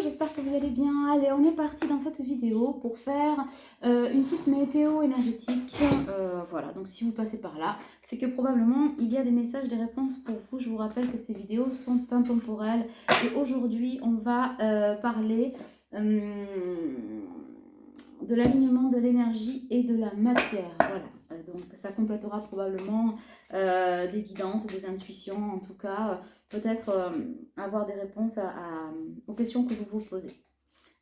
j'espère que vous allez bien. Allez, on est parti dans cette vidéo pour faire une petite météo énergétique. Voilà, donc si vous passez par là, c'est que probablement il y a des messages, des réponses pour vous. Je vous rappelle que ces vidéos sont intemporelles. Et aujourd'hui, on va parler de l'alignement de l'énergie et de la matière. Voilà, donc ça complétera probablement des guidances, des intuitions, en tout cas, peut-être avoir des réponses aux questions que vous vous posez.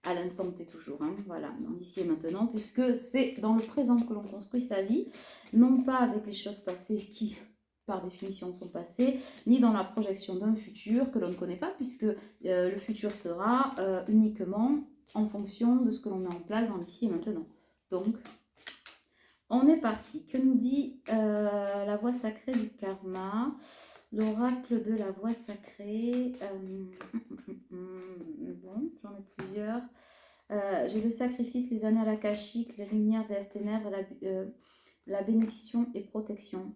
À l'instant T toujours, hein, voilà, dans l'ici et maintenant, puisque c'est dans le présent que l'on construit sa vie, non pas avec les choses passées qui, par définition, sont passées, ni dans la projection d'un futur que l'on ne connaît pas, puisque le futur sera uniquement en fonction de ce que l'on met en place dans l'ici et maintenant. Donc, on est parti. Que nous dit la voie sacrée du karma, l'oracle de la voie sacrée? Bon, j'en ai plusieurs. J'ai le sacrifice, les annales akashiques, la lumière vs ténèbres, la bénédiction et protection.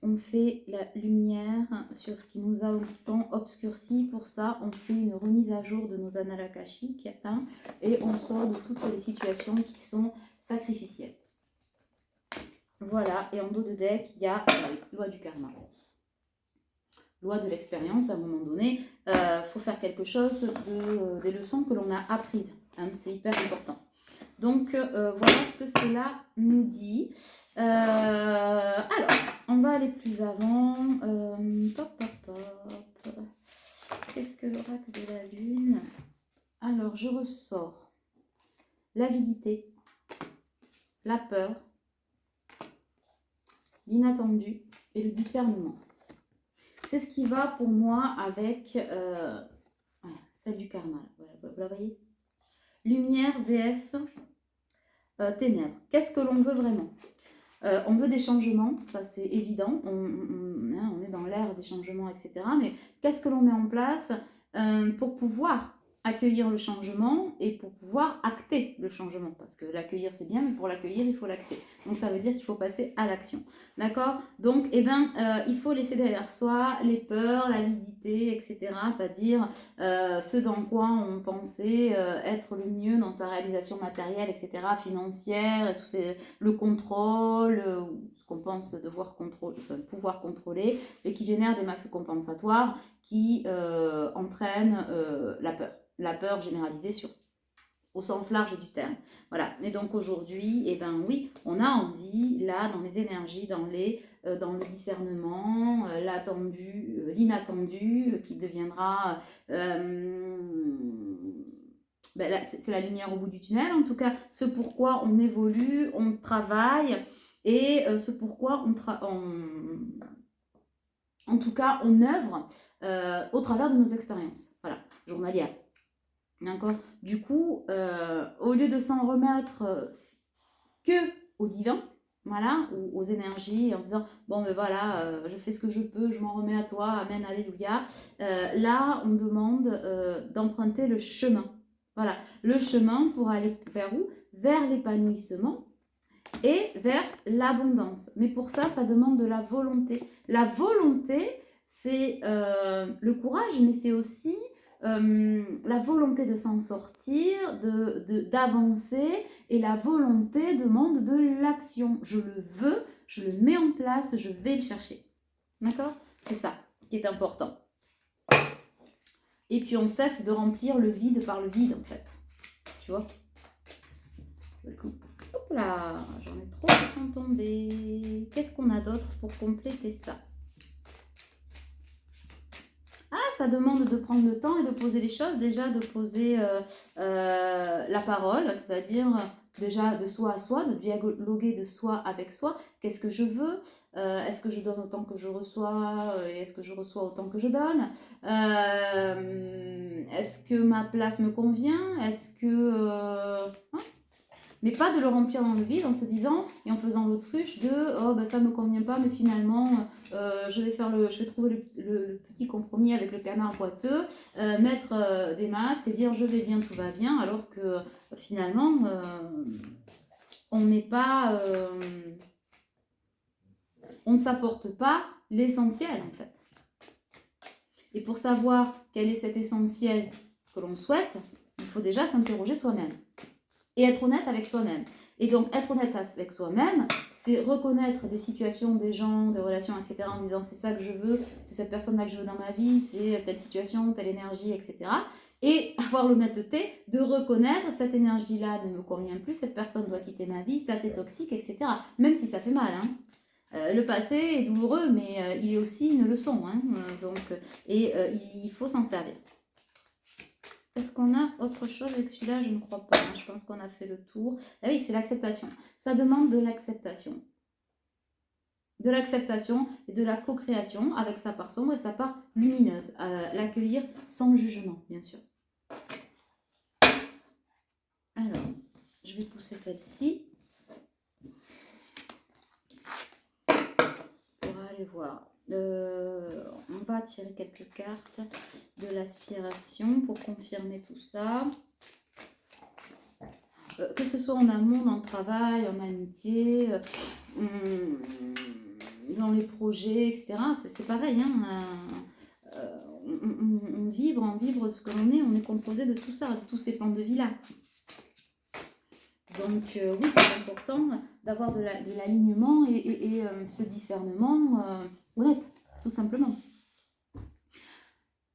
On fait la lumière sur ce qui nous a longtemps obscurci. Pour ça, on fait une remise à jour de nos annales akashiques, hein, et on sort de toutes les situations qui sont sacrificielles. Voilà, et en dos de deck, il y a la loi du karma. Loi de l'expérience, à un moment donné, faut faire quelque chose des leçons que l'on a apprises. Hein, c'est hyper important. Donc, voilà ce que cela nous dit. Alors, on va aller plus avant. Qu'est-ce que l'oracle de la lune? Alors, je ressors l'avidité, la peur, l'inattendu et le discernement. C'est ce qui va pour moi avec voilà, celle du karma. Voilà, vous la voyez? Lumière vs ténèbres. Qu'est-ce que l'on veut vraiment? On veut des changements, ça c'est évident. On est dans l'ère des changements, etc. Mais qu'est-ce que l'on met en place pour pouvoir accueillir le changement et pour pouvoir acter le changement? Parce que l'accueillir c'est bien, mais pour l'accueillir il faut l'acter. Donc ça veut dire qu'il faut passer à l'action. D'accord? Donc il faut laisser derrière soi les peurs, l'avidité, etc. C'est-à-dire ce dans quoi on pensait être le mieux dans sa réalisation matérielle, etc., financière, et le contrôle, ce qu'on pense devoir contrôler, enfin, pouvoir contrôler, et qui génère des masques compensatoires qui entraînent la peur généralisée au sens large du terme. Voilà. Et donc aujourd'hui, eh ben oui, on a envie, là, dans les énergies, dans le discernement, l'attendu, l'inattendu, qui deviendra... ben c'est la lumière au bout du tunnel, en tout cas, ce pourquoi on évolue, on travaille, et ce pourquoi en tout cas, on œuvre au travers de nos expériences, voilà, journalières. D'accord? Du coup, au lieu de s'en remettre que au divin, voilà, ou aux énergies, en disant bon ben voilà, je fais ce que je peux, je m'en remets à toi, amen, alléluia. Là, on demande d'emprunter le chemin. Voilà, le chemin pour aller vers où? Vers l'épanouissement et vers l'abondance. Mais pour ça, ça demande de la volonté. La volonté, c'est le courage, mais c'est aussi la volonté de s'en sortir, d'avancer, et la volonté demande de l'action. Je le veux, je le mets en place, je vais le chercher. D'accord? C'est ça qui est important. Et puis on cesse de remplir le vide par le vide, en fait. Tu vois? Hop là, j'en ai trop qui sont tombés. Qu'est-ce qu'on a d'autre pour compléter ça? Ah, ça demande de prendre le temps et de poser les choses. Déjà, de poser la parole, c'est-à-dire déjà de soi à soi, de dialoguer de soi avec soi. Qu'est-ce que je veux? Est-ce que je donne autant que je reçois? Et est-ce que je reçois autant que je donne? Est-ce que ma place me convient? Est-ce que... hein, mais pas de le remplir dans le vide en se disant et en faisant l'autruche de oh bah ça me convient pas, mais finalement je vais trouver le petit compromis avec le canard boiteux, mettre des masques et dire je vais bien, tout va bien, alors que finalement on n'est pas on ne s'apporte pas l'essentiel en fait. Et pour savoir quel est cet essentiel que l'on souhaite, il faut déjà s'interroger soi-même et être honnête avec soi-même. Et donc, être honnête avec soi-même, c'est reconnaître des situations, des gens, des relations, etc. en disant c'est ça que je veux, c'est cette personne-là que je veux dans ma vie, c'est telle situation, telle énergie, etc. Et avoir l'honnêteté de reconnaître cette énergie-là ne me convient plus, cette personne doit quitter ma vie, ça c'est toxique, etc. Même si ça fait mal, hein. Le passé est douloureux, mais il est aussi une leçon, hein. Il faut s'en servir. Est-ce qu'on a autre chose avec celui-là? Je ne crois pas. Je pense qu'on a fait le tour. Ah oui, c'est l'acceptation. Ça demande de l'acceptation. De l'acceptation et de la co-création avec sa part sombre et sa part lumineuse. L'accueillir sans jugement, bien sûr. Alors, je vais pousser celle-ci pour aller voir. On va tirer quelques cartes de l'aspiration pour confirmer tout ça. Que ce soit en amour, dans le travail, en amitié, dans les projets, etc. C'est pareil, hein. On vibre ce que l'on est composé de tout ça, de tous ces plans de vie-là. Donc oui, c'est important d'avoir de l'alignement et ce discernement honnête, tout simplement.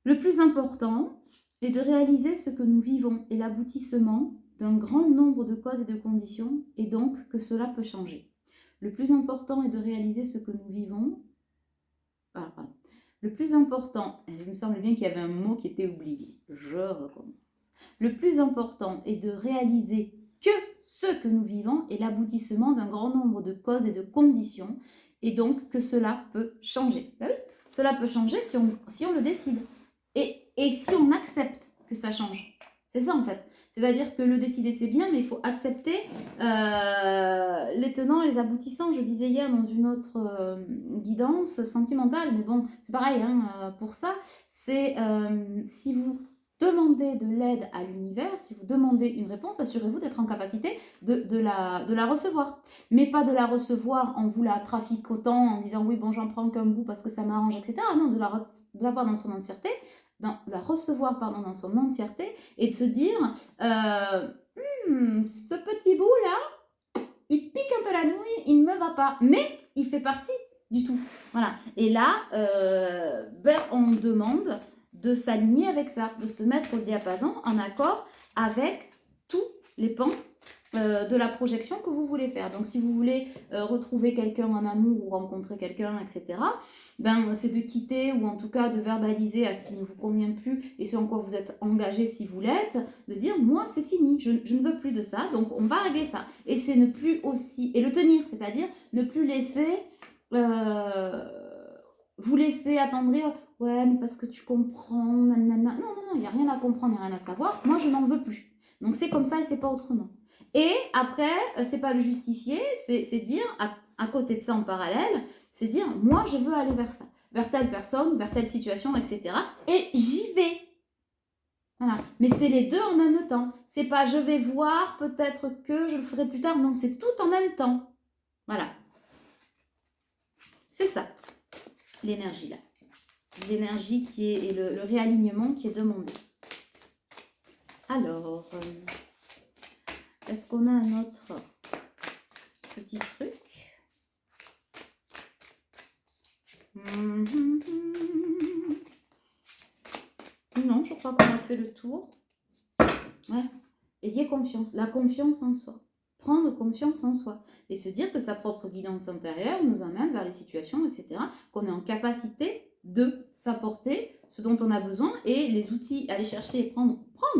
Le plus important est de réaliser ce que nous vivons et l'aboutissement d'un grand nombre de causes et de conditions, et donc que cela peut changer. Le plus important est de réaliser ce que nous vivons. Le plus important, il me semble bien qu'il y avait un mot qui était oublié. Je recommence. Le plus important est de réaliser que ce que nous vivons est l'aboutissement d'un grand nombre de causes et de conditions, et donc que cela peut changer. Ben oui, cela peut changer si on le décide. Et si on accepte que ça change. C'est ça en fait. C'est-à-dire que le décider c'est bien, mais il faut accepter les tenants et les aboutissants. Je disais hier dans une autre guidance sentimentale, mais bon, c'est pareil pour ça. C'est si vous demandez de l'aide à l'univers, si vous demandez une réponse, assurez-vous d'être en capacité de la recevoir. Mais pas de la recevoir en vous la traficotant, en disant oui, bon, j'en prends qu'un bout parce que ça m'arrange, etc. Non, de la voir dans son entièreté, la recevoir dans son entièreté et de se dire ce petit bout là il pique un peu la nouille, il ne me va pas, mais il fait partie du tout, voilà. Et là on demande de s'aligner avec ça, de se mettre au diapason en accord avec tous les pans de la projection que vous voulez faire. Donc si vous voulez retrouver quelqu'un en amour ou rencontrer quelqu'un, etc., c'est de quitter ou en tout cas de verbaliser à ce qui ne vous convient plus et ce en quoi vous êtes engagé si vous l'êtes, de dire moi c'est fini, je ne veux plus de ça, donc on va régler ça. Et c'est ne plus aussi, et le tenir, c'est-à-dire ne plus laisser vous laisser attendrir, ouais mais parce que tu comprends, nanana. Non, il n'y a rien à comprendre, il n'y a rien à savoir, moi je n'en veux plus. Donc c'est comme ça et c'est pas autrement. Et après, c'est pas le justifier, c'est dire, à côté de ça en parallèle, c'est dire, moi je veux aller vers ça, vers telle personne, vers telle situation, etc. Et j'y vais. Voilà. Mais c'est les deux en même temps. C'est pas je vais voir, peut-être que je le ferai plus tard. Non, c'est tout en même temps. Voilà. C'est ça, l'énergie là. L'énergie qui est, et le réalignement qui est demandé. Alors, est-ce qu'on a un autre petit truc? Non, je crois qu'on a fait le tour. Ouais. Ayez confiance. La confiance en soi. Prendre confiance en soi. Et se dire que sa propre guidance intérieure nous emmène vers les situations, etc. Qu'on est en capacité de s'apporter ce dont on a besoin et les outils, aller chercher et prendre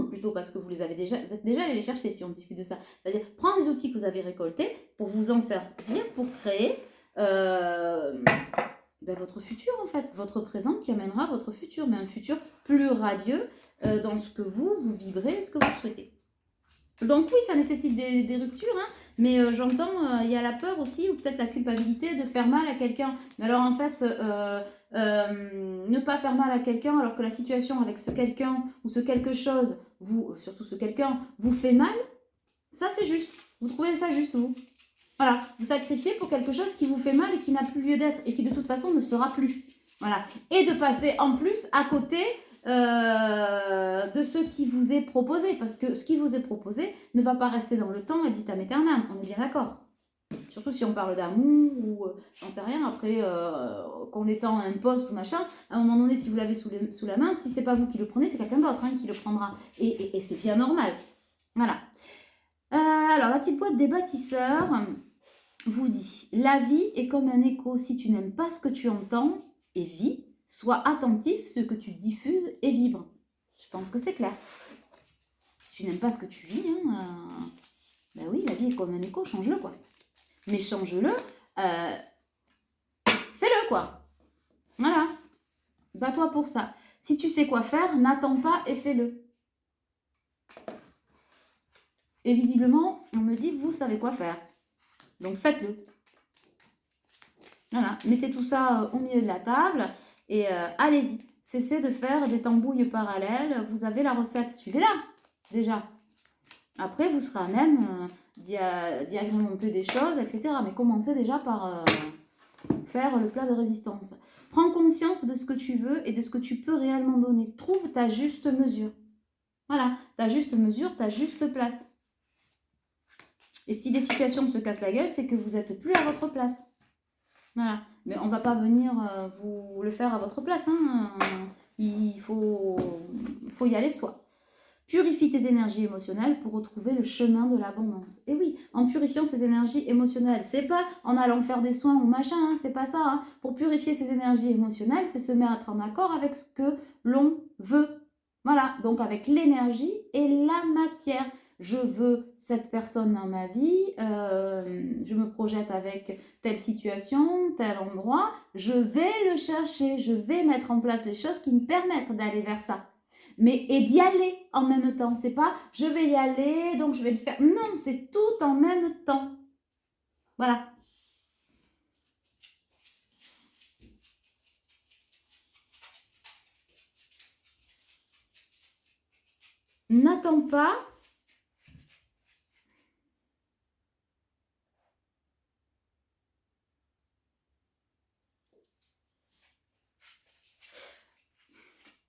plutôt parce que vous êtes déjà allé les chercher si on discute de ça. C'est-à-dire prendre les outils que vous avez récoltés pour vous en servir, pour créer votre futur en fait, votre présent qui amènera votre futur, mais un futur plus radieux dans ce que vous vibrez, ce que vous souhaitez. Donc oui, ça nécessite des ruptures, mais j'entends, il y a la peur aussi, ou peut-être la culpabilité de faire mal à quelqu'un. Mais alors en fait, ne pas faire mal à quelqu'un alors que la situation avec ce quelqu'un ou ce quelque chose, surtout ce quelqu'un, vous fait mal, ça c'est juste. Vous trouvez ça juste, vous? Voilà, vous sacrifiez pour quelque chose qui vous fait mal et qui n'a plus lieu d'être et qui de toute façon ne sera plus. Voilà. Et de passer en plus à côté de ce qui vous est proposé. Parce que ce qui vous est proposé ne va pas rester dans le temps et vitam aeternam. On est bien d'accord. Surtout si on parle d'amour ou j'en sais rien. Après, qu'on étend un poste ou machin, à un moment donné, si vous l'avez sous la main, si c'est pas vous qui le prenez, c'est quelqu'un d'autre qui le prendra. Et c'est bien normal. Voilà. Alors, la petite boîte des bâtisseurs vous dit « La vie est comme un écho. Si tu n'aimes pas ce que tu entends et vis, sois attentif ce que tu diffuses et vibre. » Je pense que c'est clair. Si tu n'aimes pas ce que tu vis, ben oui, la vie est comme un écho, change-le quoi. Mais change-le, fais-le quoi. Voilà. Bats-toi pour ça. Si tu sais quoi faire, n'attends pas et fais-le. Et visiblement, on me dit, vous savez quoi faire. Donc faites-le. Voilà, mettez tout ça au milieu de la table et allez-y. Cessez de faire des tambouilles parallèles. Vous avez la recette, suivez-la déjà. Après, vous serez à même d'y agrémenter des choses, etc. Mais commencez déjà par faire le plat de résistance. Prends conscience de ce que tu veux et de ce que tu peux réellement donner. Trouve ta juste mesure. Voilà, ta juste mesure, ta juste place. Et si des situations se cassent la gueule, c'est que vous n'êtes plus à votre place. Voilà. Mais on ne va pas venir vous le faire à votre place. Il faut y aller soi. Purifie tes énergies émotionnelles pour retrouver le chemin de l'abondance. Et oui, en purifiant ces énergies émotionnelles, c'est pas en allant faire des soins ou machin, c'est pas ça. Pour purifier ces énergies émotionnelles, c'est se mettre en accord avec ce que l'on veut. Voilà, donc avec l'énergie et la matière. Je veux cette personne dans ma vie, je me projette avec telle situation, tel endroit, je vais le chercher, je vais mettre en place les choses qui me permettent d'aller vers ça. Mais et d'y aller en même temps, c'est pas je vais y aller donc je vais le faire. Non, c'est tout en même temps. Voilà. N'attends pas.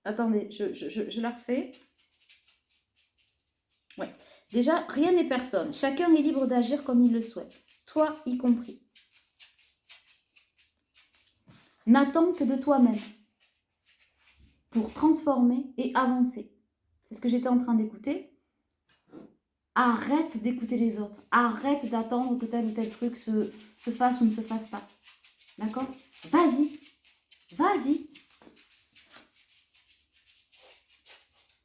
Attendez, je la refais. Ouais. Déjà, rien n'est personne. Chacun est libre d'agir comme il le souhaite. Toi y compris. N'attends que de toi-même pour transformer et avancer. C'est ce que j'étais en train d'écouter. Arrête d'écouter les autres. Arrête d'attendre que tel ou tel truc se fasse ou ne se fasse pas. D'accord? Vas-y. Vas-y.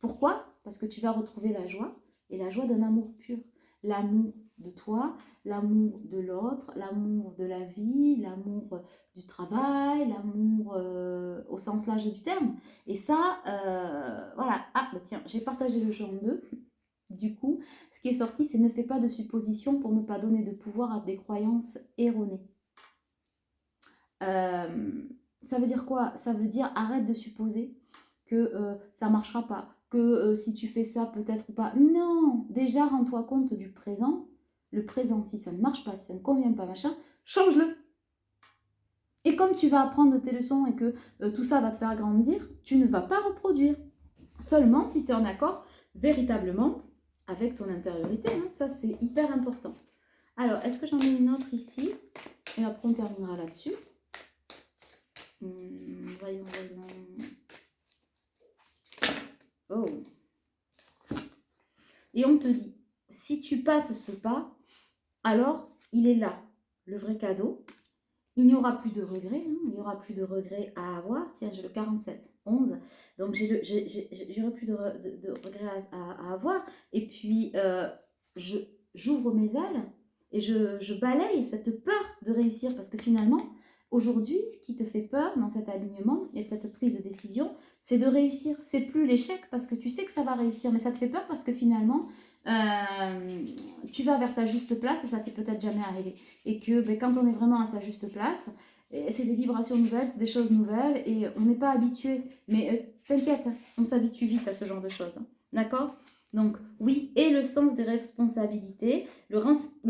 Pourquoi? Parce que tu vas retrouver la joie et la joie d'un amour pur. L'amour de toi, l'amour de l'autre, l'amour de la vie, l'amour du travail, l'amour au sens large du terme. Et ça, voilà. Ah, bah tiens, j'ai partagé le jeu en deux. Du coup, ce qui est sorti, c'est ne fais pas de suppositions pour ne pas donner de pouvoir à des croyances erronées. Ça veut dire quoi? Ça veut dire arrête de supposer que ça ne marchera pas, que si tu fais ça, peut-être ou pas. Non, déjà rends-toi compte du présent. Le présent, si ça ne marche pas, si ça ne convient pas, machin, change-le. Et comme tu vas apprendre tes leçons et que tout ça va te faire grandir, tu ne vas pas reproduire. Seulement si tu es en accord véritablement avec ton intériorité. Ça, c'est hyper important. Alors, est-ce que j'en ai une autre ici? Et après, on terminera là-dessus. Voyons. Oh. Et on te dit, si tu passes ce pas, alors il est là, le vrai cadeau. Il n'y aura plus de regrets, il n'y aura plus de regrets à avoir. Tiens, j'ai le 47, 11, donc j'aurai plus de regrets à avoir. Et puis, j'ouvre mes ailes et je balaye cette peur de réussir. Parce que finalement, aujourd'hui, ce qui te fait peur dans cet alignement et cette prise de décision, c'est de réussir. C'est plus l'échec parce que tu sais que ça va réussir, mais ça te fait peur parce que finalement, tu vas vers ta juste place et ça t'est peut-être jamais arrivé. Et que quand on est vraiment à sa juste place, c'est des vibrations nouvelles, c'est des choses nouvelles et on n'est pas habitué. Mais t'inquiète, on s'habitue vite à ce genre de choses. D'accord ? Donc, oui, et le sens des responsabilités, le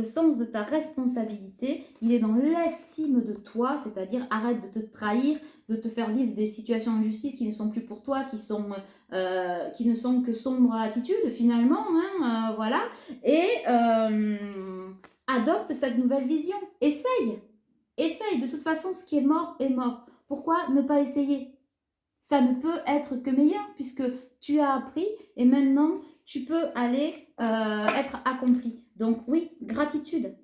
sens de ta responsabilité, il est dans l'estime de toi, c'est-à-dire arrête de te trahir, de te faire vivre des situations d'injustice qui ne sont plus pour toi, qui ne sont que sombres attitudes finalement, hein, voilà, et adopte cette nouvelle vision, essaye, de toute façon, ce qui est mort est mort. Pourquoi ne pas essayer? Ça ne peut être que meilleur puisque tu as appris et maintenant tu peux aller être accompli. Donc oui, gratitude.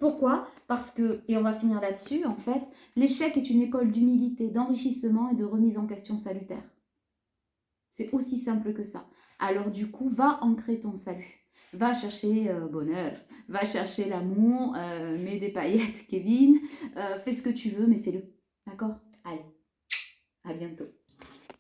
Pourquoi? Parce que, et on va finir là-dessus, en fait, l'échec est une école d'humilité, d'enrichissement et de remise en question salutaire. C'est aussi simple que ça. Alors du coup, va ancrer ton salut. Va chercher bonheur, va chercher l'amour, mets des paillettes, Kevin, fais ce que tu veux, mais fais-le. D'accord? Allez, à bientôt.